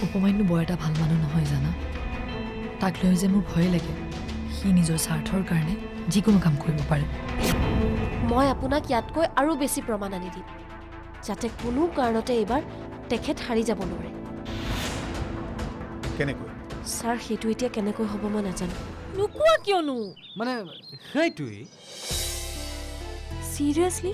উপমান্য বৰ এটা ভাল মানুহ নহয় জানা। তাক লৈ যে মোৰ ভয় লাগে, সি নিজৰ স্বাৰ্থৰ কাৰণে যিকোনো কাম কৰিব পাৰে। মই আপোনাক ইয়াতকৈ আৰু বেছি প্ৰমাণ আনি দিম, যাতে কোনো কাৰণতে এইবাৰ তেখেত হাৰি যাব নোৱাৰে। কেনেকৈ? ছাৰ, সেইটো এতিয়া কেনেকৈ হ'ব মই নাজানো। নোকোৱা কিয়নো? মানে সেইটোৱেই। চিৰিয়াছলি?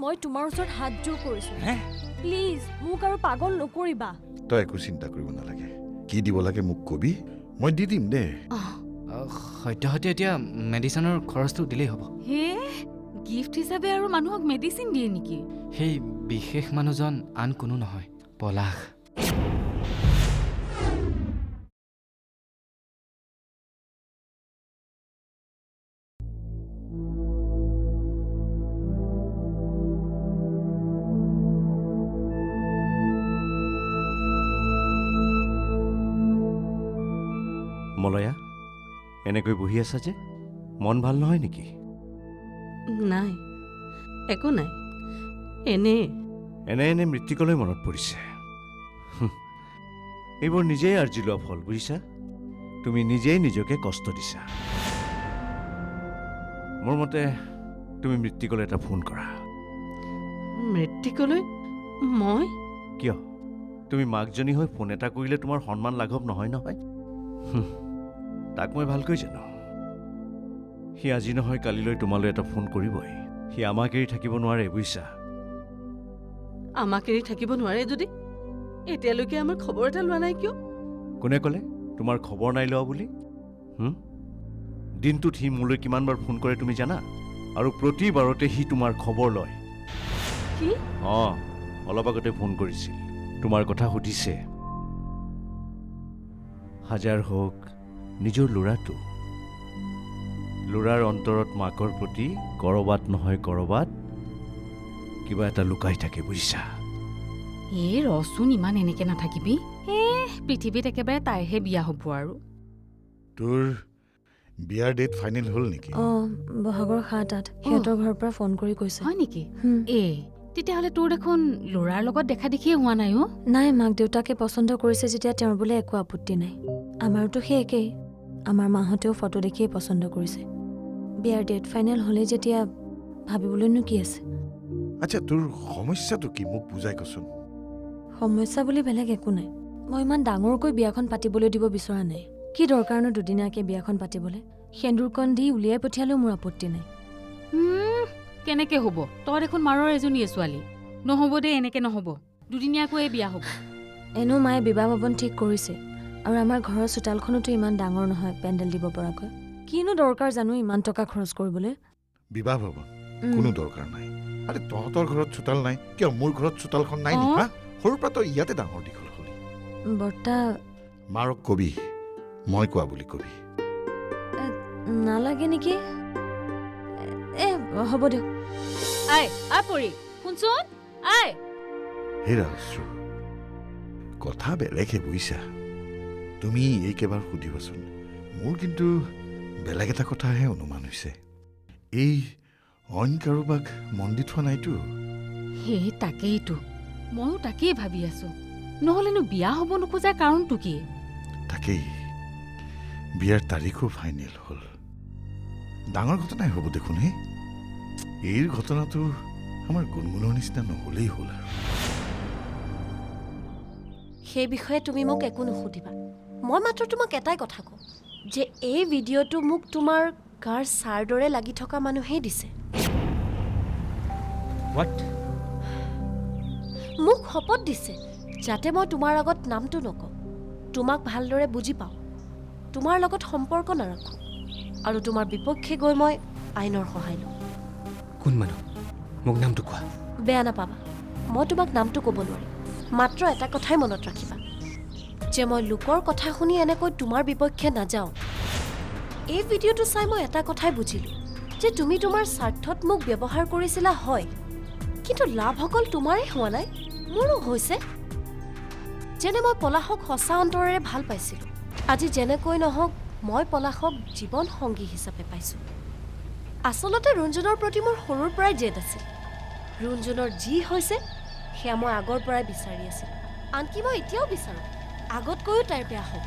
মই তোমাৰ ওচৰত হাত জোৰ কৰিছো, হে? প্লিজ মোক আৰু পাগল নকৰিবা। তই একো চিন্তা কৰিব নালাগে। কি দিব লাগে মোক কবি, মই দি দিম দে। সদ্যহতে এতিয়া মেডিচিনৰ খৰচটো দিলেই হ'ব। হে, গিফ্ট হিচাপে আৰু মানুহক মেডিচিন দিয়ে নেকি? সেই বিশেষ মানুহজন আন কোনো নহয়, পলাশ। মলয়া, এনেকৈ বহি আছা যে, মন ভাল নহয় নেকি? নাই, একো নাই, এনে এনে মৃত্তিকলৈ মনত পৰিছে। এইবোৰ নিজেই আৰ্জি লোৱা ফল, বুজিছা? তুমি নিজেই নিজকে কষ্ট দিছা। মোৰ মতে তুমি মৃত্তিকলৈ এটা ফোন কৰা। মৃত্তিকলৈ? মই? কিয়? তুমি মাকজনী হৈ ফোন এটা কৰিলে তোমাৰ সন্মান লাঘৱ নহয় নহয়। তাক মই ভালকৈ জানো। সি আজি নহয় কালিলৈ তোমালৈ এটা ফোন কৰিবই। সি আমাক এৰি থাকিব নোৱাৰে, বুজিছা? আমাক এৰি থাকিব নোৱাৰে যদি এতিয়ালৈকে আমাৰ খবৰ এটা লোৱা নাই কিয়? কোনে ক'লে তোমাৰ খবৰ নাই লোৱা বুলি? দিনটোত সি মোলৈ কিমানবাৰ ফোন কৰে তুমি জানা? আৰু প্ৰতিবাৰতে সি তোমাৰ খবৰ লয়। কি? অলপ আগতে ফোন কৰিছিল, তোমাৰ কথা সুধিছে। হাজাৰ হওক নিজৰ ল'ৰাটো। ল'ৰাৰ অন্তৰত মাকৰ প্ৰতি কৰবাত নহয় কৰবাত কিবা এটা লুকাই থাকে, বুজিছা? এই ৰচোন, ইমান এনেকে নাথাকিবি। পৃথিৱীত একেবাৰে তাইহে বিয়া হ'ব আৰু। তোৰ বিয়াৰ ডেট ফাইনেল হ'ল নেকি? বহাগৰ 7-8 সিহঁতৰ ঘৰৰ পৰা ফোন কৰি কৈছে। হয় নেকি? তেতিয়াহ'লে তোৰ দেখোন ল'ৰাৰ লগত দেখা দেখিয়ে হোৱা নাই। নাই, মাক দেউতাকে পচন্দ কৰিছে যেতিয়া তেওঁৰ বোলে একো আপত্তি নাই। আমাৰতো সেই একেই, আমাৰ মাহঁতেও ফটো দেখিয়ে পচন্দ কৰিছে। বিয়াৰ ডেট ফাইনেল হ'লে যেতিয়া ভাবিবলৈনো কি আছে। আচ্ছা, তোৰ সমস্যাটো কি মোক বুজাই কচোন। সমস্যা বুলি বেলেগ একো নাই। মই ইমান ডাঙৰকৈ বিয়াখন পাতিবলৈ দিব বিচৰা নাই। কি দৰকাৰনো দুদিনীয়াকৈ বিয়াখন পাতিবলৈ? সেন্দুৰকণ দি উলিয়াই পঠিয়ালেও মোৰ আপত্তি নাই। কেনেকে হ'ব? তই দেখোন মাৰৰ এজনীয়ে ছোৱালী। নহ'ব দে, এনেকে নহ'ব। দুদিনীয়াকৈ বিয়া হ'ব। এনেও মায়ে বিবাহ ভৱন ঠিক কৰিছে, আৰু আমাৰ ঘৰৰ চোতালখনতো ইমান ডাঙৰ নহয় পেণ্ডেল দিব পৰাকৈ। কিনো দৰকাৰ জানো ইমান টকা খৰচ কৰিবলৈ? বিবাহ ভৱন কোনো দৰকাৰ নাই। আৰে তহঁতৰ ঘৰত চোতাল নাই কিয়? মোৰ ঘৰত চোতালখন নাই নেকি? সৰুৰ পৰা তই ইয়াতে ডাঙৰ দীঘল হলি। বৰ্তা, মাৰক কবি মই কোৱা বুলি কবি। নালাগে নেকি? হ'ব দিয়ক। পৰি শুনচোন, হেৰা কথা বেলেগহে, বুজিছা? তুমি এইকেবাৰ সুধিবাচোন। মোৰ কিন্তু বেলেগ এটা কথাহে অনুমান হৈছে। এই অইন কাৰোবাক মন দি থোৱা নাইতো? সেই তাকেইতো, ময়ো তাকেই ভাবি আছো। নহ'লেনো বিয়া হ'ব নোখোজাৰ কাৰণটো কি? তাকেই, বিয়াৰ তাৰিখো ফাইনেল হ'ল। ডাঙৰ ঘটনাই হ'ব দেখোন। এই ঘটনাটো আমাৰ গুণগুণৰ নিচিনা নহ'লেই হ'ল আৰু। সেই বিষয়ে তুমি মোক একো নুসুধিবা। মই মাত্ৰ তোমাক এটাই কথা কওঁ যে এই ভিডিঅ'টো মোক তোমাৰ গাৰ ছাৰ দৰে লাগি থকা মানুহেই দিছে। মোক শপত দিছে যাতে মই তোমাৰ আগত নামটো নকওঁ, তোমাক ভালদৰে বুজি পাওঁ, তোমাৰ লগত সম্পৰ্ক নাৰাখোঁ, আৰু তোমাৰ বিপক্ষে গৈ মই আইনৰ সহায় লওঁ। কোন মানুহ? মোক নামটো কোৱা। বেয়া নাপাবা, মই তোমাক নামটো ক'ব নোৱাৰিম। মাত্ৰ এটা কথাই মনত ৰাখিবা যে মই লোকৰ কথা শুনি এনেকৈ তোমাৰ বিপক্ষে নাযাওঁ। এই ভিডিঅ'টো চাই মই এটা কথাই বুজিলোঁ যে তুমি তোমাৰ স্বাৰ্থত মোক ব্যৱহাৰ কৰিছিলা, হয়, কিন্তু লাভ অকল তোমাৰেই হোৱা নাই, মোৰো হৈছে। যেনে মই পলাশক সঁচা অন্তৰেৰে ভাল পাইছিলোঁ, আজি যেনেকৈ নহওক মই পলাশক জীৱন সংগী হিচাপে পাইছোঁ। আচলতে ৰুণজুনৰ প্ৰতি মোৰ সৰুৰ পৰাই জেদ আছিল। ৰুণজুনৰ যি হৈছে সেয়া মই আগৰ পৰাই বিচাৰি আছিলোঁ। আনকি মই এতিয়াও বিচাৰোঁ আগতকৈও তাইৰ বেয়া হওক।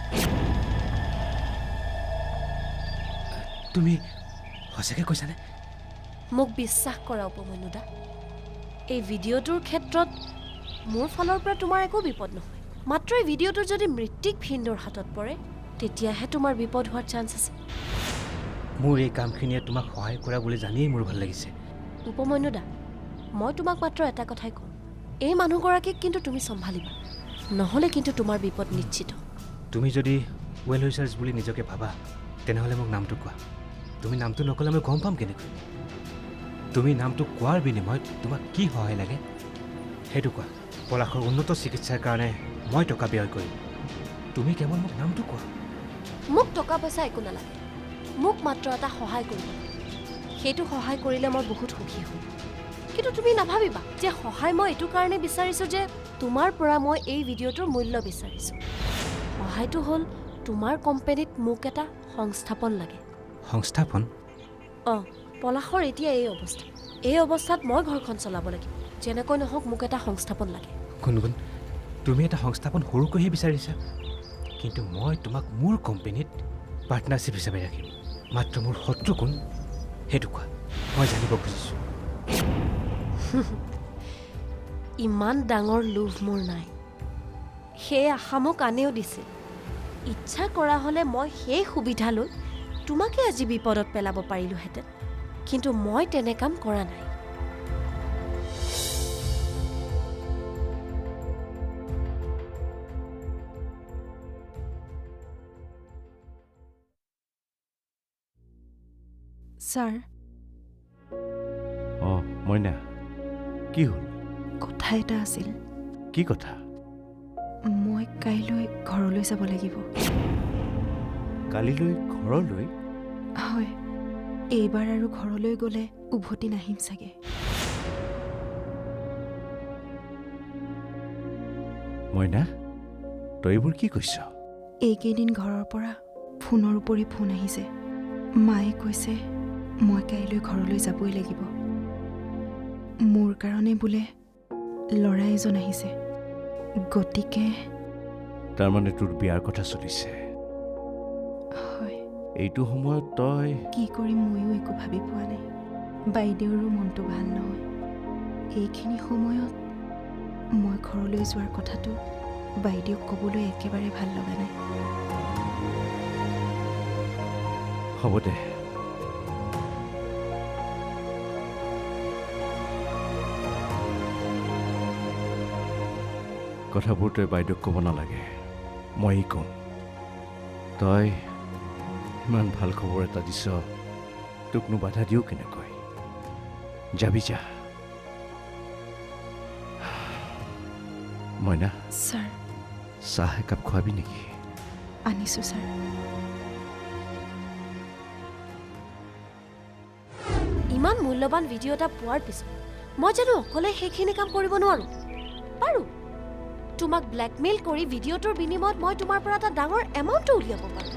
তুমি সঁচাকৈ কৈছানে? মোক বিশ্বাস কৰা উপমন্যুদা, এই ভিডিঅ'টোৰ ক্ষেত্ৰত মোৰ ফালৰ পৰা তোমাৰ একো বিপদ নহয়। মাত্ৰ এই ভিডিঅ'টোৰ যদি মৃত্যিক ভিন্দৰ হাতত পৰে তেতিয়াহে তোমাৰ বিপদ হোৱাৰ চান্স আছে। মোৰ এই কামখিনিয়ে তোমাক সহায় কৰা বুলি জানিয়েই মোৰ ভাল লাগিছে। উপমন্যুদা, মই তোমাক মাত্ৰ এটা কথাই কওঁ, এই মানুহগৰাকীক কিন্তু তুমি চম্ভালিবা, নহ'লে কিন্তু তোমাৰ বিপদ নিশ্চিত। তুমি যদি ৱেল উইচাৰ্ছ বুলি নিজকে ভাবা তেনেহ'লে মোক নামটো কোৱা। তুমি নামটো নক'লে মই গম পাম কেনেকৈ? তুমি নামটো কোৱাৰ বিনিময়ত তোমাক কি সহায় লাগে সেইটো কোৱা। পলাশৰ উন্নত চিকিৎসাৰ কাৰণে মই টকা ব্যয় কৰিম, তুমি কেৱল মোক নামটো কোৱা। মোক টকা পইচা একো নালাগে, মোক মাত্ৰ এটা সহায় কৰিব লাগে। সেইটো সহায় কৰিলে মই বহুত সুখী হ'ম। কিন্তু তুমি নাভাবিবা যে সহায় মই এইটো কাৰণে বিচাৰিছোঁ যে তোমাৰ পৰা মই এই ভিডিঅ'টোৰ মূল্য বিচাৰিছোঁ। সহায়টো হ'ল তোমাৰ কোম্পানীত মোক এটা সংস্থাপন লাগে। সংস্থাপন? অঁ, পলাশৰ এতিয়া এই অৱস্থা। এই অৱস্থাত মই ঘৰখন চলাব লাগিব। যেনেকৈ নহওক মোক এটা সংস্থাপন লাগে। গুণগুণ, তুমি এটা সংস্থাপন সৰুকৈহে বিচাৰিছা, কিন্তু মই তোমাক মোৰ কোম্পানীত পাৰ্টনাৰশ্বিপ হিচাপে ৰাখিম। মাত্ৰ মোৰ শত্ৰু কোন সেইটো কোৱা, মই জানিব খুজিছোঁ। ইমান ডাঙৰ লোভ মোৰ নাই। সেই আশা মোক আনেও দিছিল। ইচ্ছা কৰা হ'লে মই সেই সুবিধা লৈ তোমাকে আজি বিপদত পেলাব পাৰিলোহেঁতেন, কিন্তু মই তেনে কাম কৰা নাই। ছাৰ, অঁ মইনা, কি হ'ল? কথা এটা আছিল। কি কথা? মই কাইলৈ ঘৰলৈ যাব লাগিব। কালিলৈ ঘৰলৈ? হয়, এইবাৰ আৰু ঘৰলৈ গ'লে উভতি নাহিম চাগে। মইনা, তই এইবোৰ কি কৈছ? এইকেইদিন ঘৰৰ পৰা ফোনৰ উপৰি ফোন আহিছে। মায়ে কৈছে মই কাইলৈ ঘৰলৈ যাবই লাগিব। মোৰ কাৰণে বোলে ল'ৰা এজন আহিছে, গতিকে তাৰমানে তোৰ বিয়াৰ কথা চলিছে? হয়। এইটো সময়ত তই কি কৰিম ময়ো একো ভাবি পোৱা নাই। বাইদেউৰো মনটো ভাল নহয়। এইখিনি সময়ত মই ঘৰলৈ যোৱাৰ কথাটো বাইদেউক ক'বলৈ একেবাৰে ভাল লগা নাই। হ'ব দে, কথাবোৰ তই বাইদেউক ক'ব নালাগে, ময়েই ক'ম। তই ইমান ভাল খবৰ এটা দিছ, তোকনো বাধা দিও কেনেকৈ? যাবি যা। মইনা, ছাৰ, চাহ একাপ খোৱাবি নেকি? আনিছোঁ ছাৰ। ইমান মূল্যৱান ভিডিঅ' এটা পোৱাৰ পিছত মই জানো অকলে সেইখিনি কাম কৰিব নোৱাৰোঁ? পাৰোঁ। তোমাক ব্লেকমেইল কৰি ভিডিঅ'টোৰ বিনিময়ত মই তোমাৰ পৰা এটা ডাঙৰ এমাউণ্টটো উলিয়াব পাৰোঁ,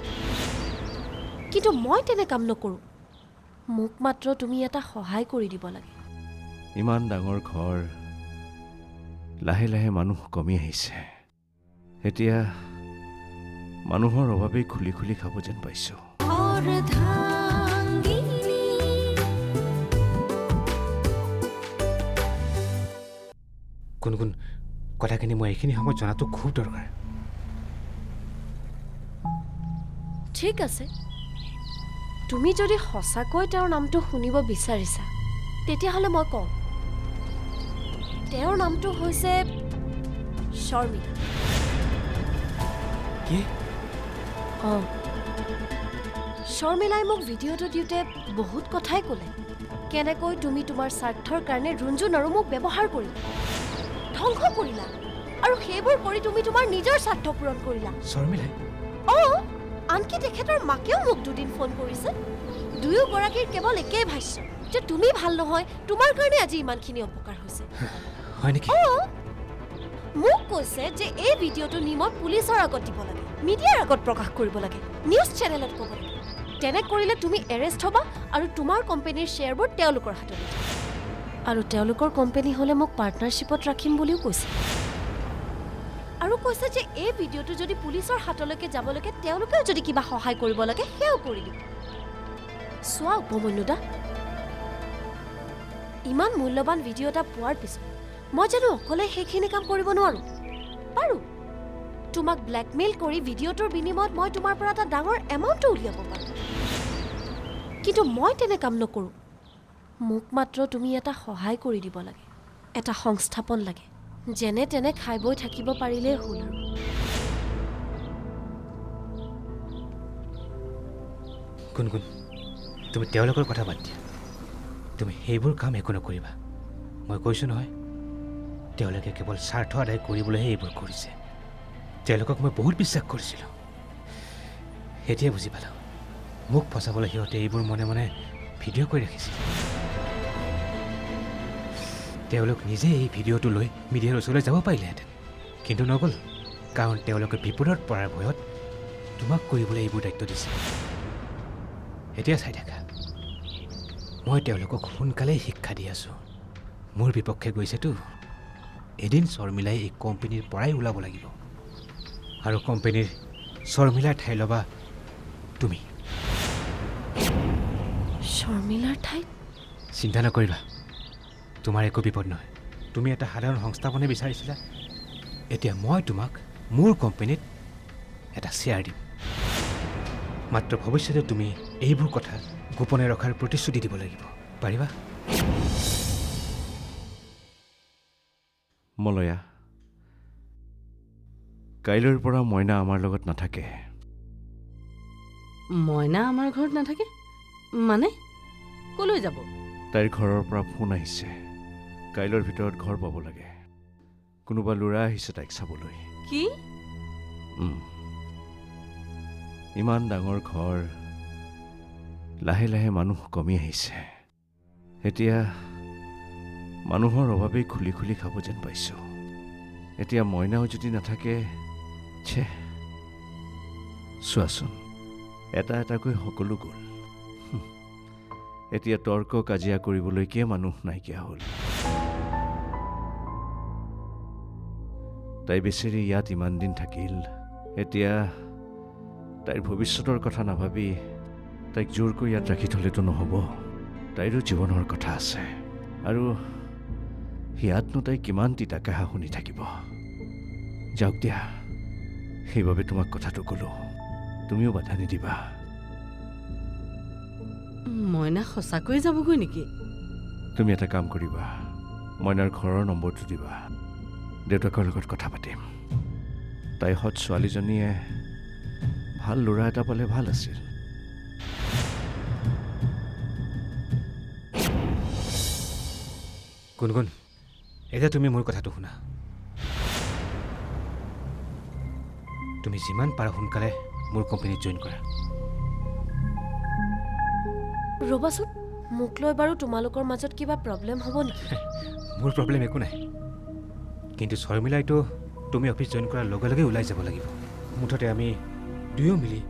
কিন্তু মই তেনে কাম নকৰোঁ। মোক মাত্ৰ তুমি এটা সহায় কৰি দিব লাগে। ইমান ডাঙৰ ঘৰ, লাহে লাহে মানুহ কমি আহিছে। এতিয়া মানুহৰ অভাৱেই খুলি খুলি খাব যেন পাইছোঁ। গুণগুণ, কথাখিনি মই এইখিনি সময়ত জনাটো খুব দৰকাৰ। ঠিক আছে, তুমি যদি সঁচাকৈ তেওঁৰ নামটো শুনিব বিচাৰিছা তেতিয়াহ'লে মই কওঁ। তেওঁৰ নামটো হৈছে শৰ্মিলা। কি? অঁ, শৰ্মিলাই মোক ভিডিঅ'টো দিওঁতে বহুত কথাই ক'লে। কেনেকৈ তুমি তোমাৰ স্বাৰ্থৰ কাৰণে ৰুঞ্জুন আৰু মোক ব্যৱহাৰ কৰিলা, ধ্বংস কৰিলা, আৰু সেইবোৰ কৰি তুমি তোমাৰ নিজৰ স্বাৰ্থ পূৰণ কৰিলা। শৰ্মিলাই? অঁ, আনকি তেখেতৰ মাকেও মোক দুদিন ফোন কৰিছে। দুয়োগৰাকীৰ কেৱল একেই ভাষ্য যে তুমি ভাল নহয়, তোমাৰ কাৰণে আজি ইমানখিনি অপকাৰ হৈছে। হয় নেকি? অঁ, মোক কৈছে যে এই ভিডিঅ'টো নি মই পুলিচৰ আগত দিব লাগে, মিডিয়াৰ আগত প্ৰকাশ কৰিব লাগে, নিউজ চেনেলত ক'ব লাগে। তেনে কৰিলে তুমি এৰেষ্ট হ'বা আৰু তোমাৰ কোম্পানীৰ শ্বেয়াৰবোৰ তেওঁলোকৰ হাতত যাব। আৰু তেওঁলোকৰ কোম্পানী হ'লে মোক পাৰ্টনাৰশ্বিপত ৰাখিম বুলিও কৈছে। কৈছে যে এই ভিডিঅ'টো যদি পুলিচৰ হাতলৈকে যাব লাগে তেওঁলোকেও যদি কিবা সহায় কৰিব লাগে সেয়াও কৰি দিব চোৱা উপমন্যুদা ইমান মূল্যৱান ভিডিঅ' এটা পোৱাৰ পিছত মই জানো অকলে সেইখিনি কাম কৰিব নোৱাৰো পাৰো তোমাক ব্লেকমেইল কৰি ভিডিঅ'টোৰ বিনিময়ত মই তোমাৰ পৰা এটা ডাঙৰ এমাউণ্টটো উলিয়াব পাৰো কিন্তু মই তেনে কাম নকৰো মোক মাত্ৰ তুমি এটা সহায় কৰি দিব লাগে এটা সংস্থাপন লাগে যেনে তেনে খাই বৈ থাকিব পাৰিলেই হ'ল আৰু গুণগুণ তুমি তেওঁলোকৰ কথা বাদ দিয়া তুমি সেইবোৰ কাম একো নকৰিবা মই কৈছোঁ নহয় তেওঁলোকে কেৱল স্বাৰ্থ আদায় কৰিবলৈহে এইবোৰ কৰিছে তেওঁলোকক মই বহুত বিশ্বাস কৰিছিলোঁ এতিয়া বুজি পালোঁ মোক ফচাবলৈ সিহঁতে এইবোৰ মনে মনে ভিডিঅ' কৰি ৰাখিছিল তেওঁলোক নিজে এই ভিডিঅ'টো লৈ মিডিয়াৰ ওচৰলৈ যাব পাৰিলেহেঁতেন কিন্তু নগ'ল কাৰণ তেওঁলোকে বিপদত পৰাৰ ভয়ত তোমাক কৰিবলৈ এইবোৰ দায়িত্ব দিছে এতিয়া চাই থাকা মই তেওঁলোকক সোনকালেই শিক্ষা দি আছোঁ মোৰ বিপক্ষে গৈছেতো এদিন শৰ্মিলাই এই কোম্পানীৰ পৰাই ওলাব লাগিব আৰু কোম্পানীৰ শৰ্মিলাৰ ঠাই ল'বা তুমি শৰ্মিলাৰ ঠাইত চিন্তা নকৰিবা তোমাৰ একো বিপদ নহয় তুমি এটা সাধাৰণ সংস্থাপনে বিচাৰিছিলা এতিয়া মই তোমাক মোৰ কোম্পানীত এটা শ্বেয়াৰ দিম মাত্ৰ ভৱিষ্যতে তুমি এইবোৰ কথা গোপনে ৰখাৰ প্ৰতিশ্ৰুতি দিব লাগিব পাৰিবা মলয়া কাইলৈৰ পৰা মইনা আমাৰ লগত নাথাকে মইনা আমাৰ ঘৰত নাথাকে মানে কলৈ যাব তাইৰ ঘৰৰ পৰা ফোন আহিছে কাইলৈৰ ভিতৰত ঘৰ পাব লাগে কোনোবা ল'ৰা আহিছে তাইক চাবলৈ কি ইমান ডাঙৰ ঘৰ লাহে লাহে মানুহ কমি আহিছে এতিয়া মানুহৰ অভাৱেই খুলি খুলি খাব যেন পাইছোঁ এতিয়া মইনাও যদি নাথাকে চোৱাচোন এটা এটাকৈ সকলো গ'ল এতিয়া তৰ্ক কাজিয়া কৰিবলৈকে মানুহ নাইকিয়া হ'ল তাই বেচেৰি ইয়াত ইমান দিন থাকিল এতিয়া তাইৰ ভৱিষ্যতৰ কথা নাভাবি তাইক জোৰকৈ ইয়াত ৰাখি থ'লেতো নহ'ব তাইৰো জীৱনৰ কথা আছে আৰু ইয়াতনো তাই কিমান তিতা কাহা শুনি থাকিব যাওক দিয়া সেইবাবে তোমাক কথাটো ক'লোঁ তুমিও বাধা নিদিবা মইনা সঁচাকৈ যাবগৈ নেকি তুমি এটা কাম কৰিবা মইনাৰ ঘৰৰ নম্বৰটো দিবা দেউতাকৰ লগত কথা পাতিম তাই সৎ ছোৱালীজনীয়ে ভাল ল'ৰা এটা পালে ভাল আছিল গুণগুণ এতিয়া তুমি মোৰ কথাটো শুনা তুমি যিমান পাৰা সোনকালে মোৰ কোম্পানীত জইন কৰা ৰ'বাচোন মোক লৈ বাৰু তোমালোকৰ মাজত কিবা প্ৰব্লেম হ'ব নেকি মোৰ প্ৰব্লেম একো নাই কিন্তু শৰ্মিলাইতো তুমি অফিচ জইন কৰাৰ লগে লগে ওলাই যাব লাগিব মুঠতে আমি দুয়ো মিলি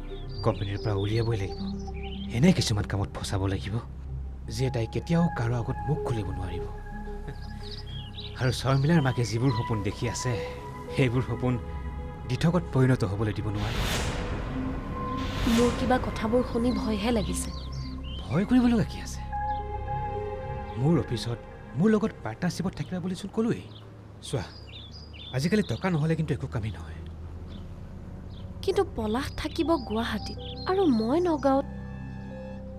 কোম্পানীৰ পৰা উলিয়াবই লাগিব এনে কিছুমান কামত ফচাব লাগিব যিয়ে তাই কেতিয়াও কাৰো আগত মুখ খুলিব নোৱাৰিব আৰু শৰ্মিলাৰ মাকে যিবোৰ সপোন দেখি আছে সেইবোৰ সপোন দিঠকত পৰিণত হ'বলৈ দিব নোৱাৰে মোৰ কিবা কথাবোৰ শুনি ভয়হে লাগিছে ভয় কৰিব লগা কি আছে মোৰ অফিচত মোৰ লগত পাৰ্টনাৰশ্বিপত থাকিবা বুলিচোন ক'লোৱেই চোৱা আজিকালি টকা নহ'লে কিন্তু একো কামেই নহয় কিন্তু পলাশ থাকিব গুৱাহাটীত আৰু মই নগাঁৱত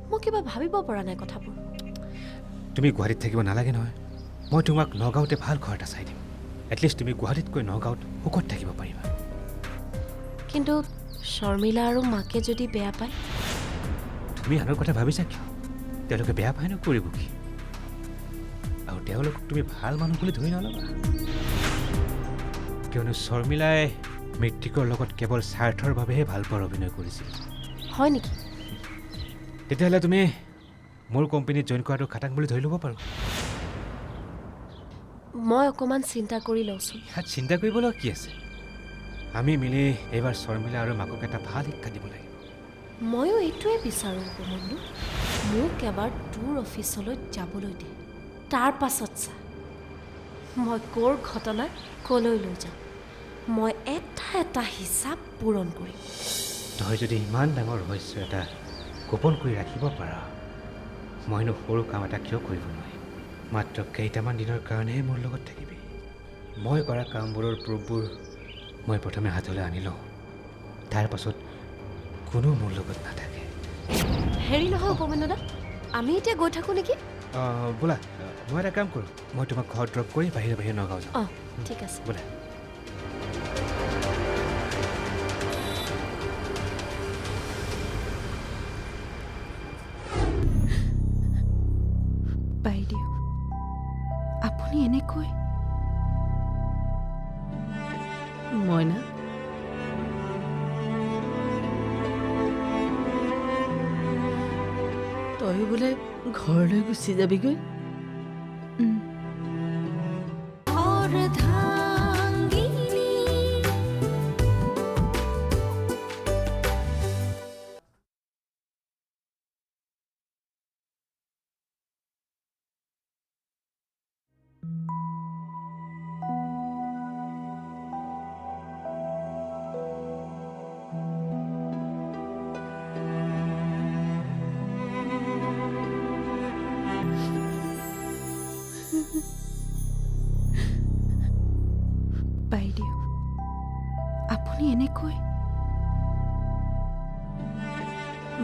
মই কিবা ভাবিব পৰা নাই কথাবোৰ তুমি গুৱাহাটীত থাকিব নালাগে নহয় মই তোমাক নগাঁৱতে ভাল ঘৰ এটা চাই দিম এটলিষ্ট তুমি গুৱাহাটীতকৈ নগাঁৱত সুখত থাকিব পাৰিবা কিন্তু শৰ্মিলা আৰু মাকে যদি বেয়া পায় তুমি আনৰ কথা ভাবিছা কিয় তেওঁলোকে বেয়া পায় নকৰিব কি আৰু তেওঁলোকক তুমি ভাল মানুহ বুলি ধৰি নল'বা কিয়নো শৰ্মিলাই মৃত্তিকৰ লগত কেৱল স্বাৰ্থৰ বাবেহে ভাল পোৱাৰ অভিনয় কৰিছিল হয় নেকি তেতিয়াহ'লে তুমি মোৰ কোম্পানীত জইন কৰাটো খাটাং বুলি ধৰি ল'ব পাৰোঁ মই অকণমান চিন্তা কৰি লওঁচোন ইয়াত চিন্তা কৰিবলৈ কি আছে আমি মিলি এইবাৰ শৰ্মিলা আৰু মাকক এটা ভাল শিক্ষা দিব লাগিব ময়ো এইটোৱে বিচাৰোঁ উপমন্যু মোক এবাৰ তোৰ অফিচলৈ যাবলৈ দে তাৰ পাছত চা মই ক'ৰ ঘটনা ক'লৈ লৈ যাওঁ মই এটা এটা হিচাপ পূৰণ কৰিম। তই যদি ইমান ডাঙৰ ৰহস্য এটা গোপন কৰি ৰাখিব পাৰ, মইনো সৰু কাম এটা কিয় কৰিব নোৱাৰিম? মাত্ৰ কেইটামান দিনৰ কাৰণেহে মোৰ লগত থাকিবি। মই কৰা কামবোৰৰ প্ৰুফবোৰ মই প্ৰথমে হাতলৈ আনি লওঁ, তাৰ পাছত কোনো মোৰ লগত নাথাকে। হেৰি নহয় উপমান্যদা, আমি এতিয়া গৈ থাকোঁ নেকি? বোলা, মই এটা কাম কৰোঁ, মই তোমাক ঘৰত ড্ৰপ কৰি বাহিৰে বাহিৰে নগাঁও যাওঁ। অঁ ঠিক আছে। বোলা। বাইদেউ, আপুনি এনেকৈ মইনা, তই বোলে ঘৰলৈ গুচি যাবিগৈ? বাইদেউ, আপুনি এনেকৈ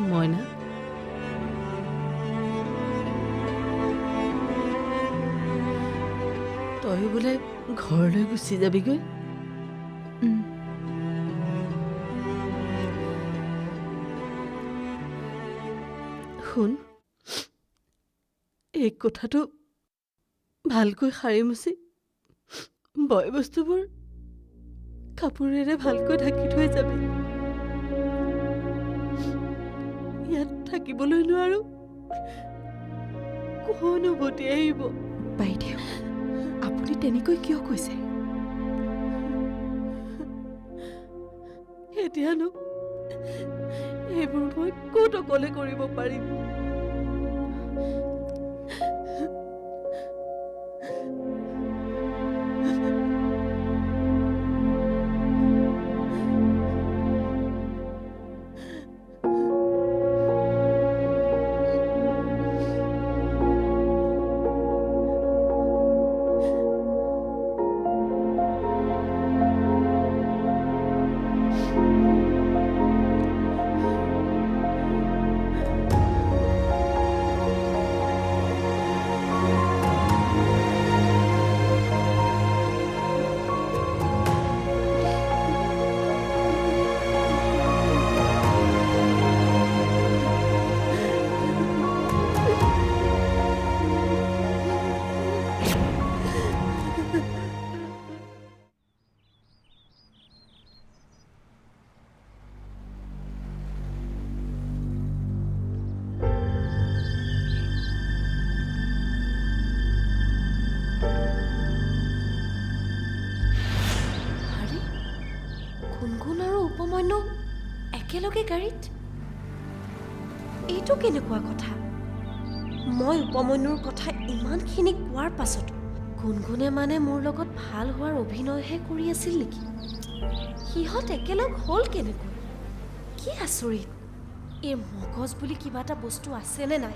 মইনা, তই বোলে ঘৰলৈ গুচি যাবিগৈ? শুন, এই কোঠাটো ভালকৈ সাৰি মুচি বয় বস্তুবোৰ কাপোৰেৰে ভালকৈ ঢাকি থৈ যাবি। ইয়াত থাকিবলৈ নোৱাৰো, কোন উভতি আহিব? বাইদেউ, আপুনি তেনেকৈ কিয় কৈছে? এতিয়ানো এইবোৰ মই ক'ত অকলে কৰিব পাৰিম? গুণগুণ আৰু উপমান্য একেলগে গাড়ীত? এইটো কেনেকুৱা কথা? মই উপমান্যৰ কথা ইমানখিনি কোৱাৰ পাছতো গুণগুণে মানে মোৰ লগত ভাল হোৱাৰ অভিনয়হে কৰি আছিল নেকি? সিহঁত একেলগ হ'ল কেনেকৈ? কি আচৰিত! এই মগজ বুলি কিবা এটা বস্তু আছেনে নাই?